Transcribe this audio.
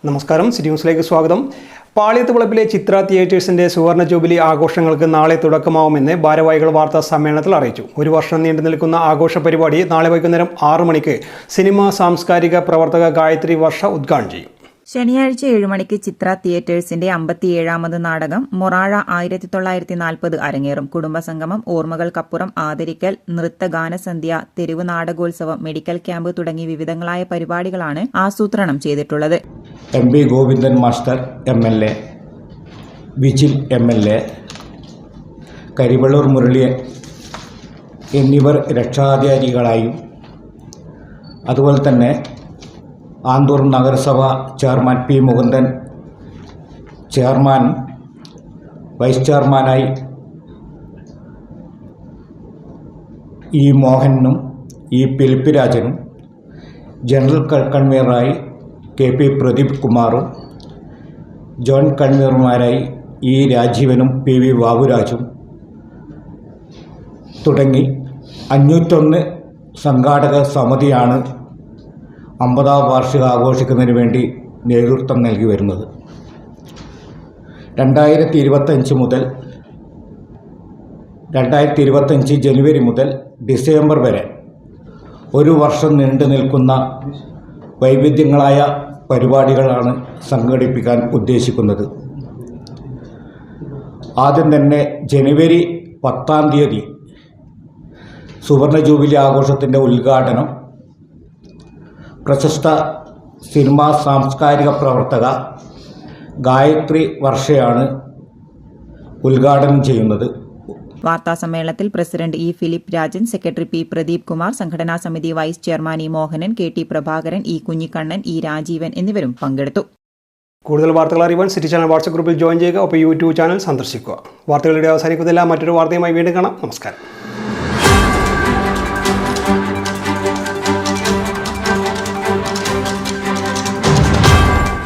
നമസ്കാരം, സിറ്റി ന്യൂസിലേക്ക് സ്വാഗതം. പാളിയത്ത് വളപ്പിലെ ചിത്ര തിയേറ്റേഴ്സിന്റെ സുവർണ ജൂബിലി ആഘോഷങ്ങൾക്ക് നാളെ തുടക്കമാവുമെന്ന് ഭാരവാഹികൾ വാർത്താ സമ്മേളനത്തിൽ അറിയിച്ചു. ഒരു വർഷം നീണ്ടു നിൽക്കുന്ന ആഘോഷ പരിപാടി നാളെ വൈകുന്നേരം 6 മണിക്ക് സിനിമാ സാംസ്കാരിക പ്രവർത്തക ഗായത്രി വർഷ ഉദ്ഘാടനം ചെയ്യും. ശനിയാഴ്ച 7 മണിക്ക് ചിത്ര തിയേറ്റേഴ്സിന്റെ 57ാമത് നാടകം മൊറാഴ 1940 അരങ്ങേറും. കുടുംബസംഗമം, ഓർമ്മകൾക്കപ്പുറം, ആദരിക്കൽ, നൃത്തഗാനസന്ധ്യ, തെരുവ് നാടകോത്സവം, മെഡിക്കൽ ക്യാമ്പ് തുടങ്ങി വിവിധങ്ങളായ പരിപാടികളാണ് ആസൂത്രണം ചെയ്തിട്ടുള്ളത്. MP Govindan master MLA, Vijil MLA, Karivellur Murali എന്നിവർ രക്ഷാധികാരികളായും അതുപോലെ തന്നെ ആന്തൂർ നഗരസഭ chairman P Mukundan chairman, vice ചെയർമാനായി E മോഹനും E പിലിപ്പിരാജനും, ജനറൽ കൺവീനറായി KP പ്രദീപ് കുമാറും, ജോയിന്റ് കൺവീനർമാരായി E രാജീവനും PV ബാബുരാജും തുടങ്ങി 501 സംഘാടക സമിതിയാണ് 50ാം വാർഷികം ആഘോഷിക്കുന്നതിന് വേണ്ടി നേതൃത്വം നൽകി വരുന്നത്. 2025 ജനുവരി മുതൽ ഡിസംബർ വരെ ഒരു വർഷം നീണ്ടു നിൽക്കുന്ന വൈവിധ്യങ്ങളായ പരിപാടികളാണ് സംഘടിപ്പിക്കാൻ ഉദ്ദേശിക്കുന്നത്. ആദ്യം തന്നെ ജനുവരി 10-ാം തീയതി സുവർണ ജൂബിലി ആഘോഷത്തിൻ്റെ ഉദ്ഘാടനം പ്രശസ്ത സിനിമാ സാംസ്കാരിക പ്രവർത്തക ഗായത്രി വർഷയാണ് ഉദ്ഘാടനം ചെയ്യുന്നത്. വാർത്താസമ്മേളനത്തിൽ president E Philip Rajan, secretary P Pradeep Kumar, സംഘടനാ സമിതി vice chairman E Mohanan, KT Prabhakaran, E Kunhikannan, E Rajeevan എന്നിവരും പങ്കെടുത്തു. കൂടുതൽ വാർത്തകൾ അറിയുവാൻ സിറ്റി ചാനൽ വാട്സ്ആപ്പ് ഗ്രൂപ്പിൽ ജോയിൻ ചെയ്യുക. ഒപ്പം YouTube ചാനൽ സന്ദർശിക്കുക. വാർത്തകളുടെ അവസാനിക്കുന്നില്ല. മറ്റൊരു വാർത്തയുമായി വീണ്ടും കാണാം. നമസ്കാരം.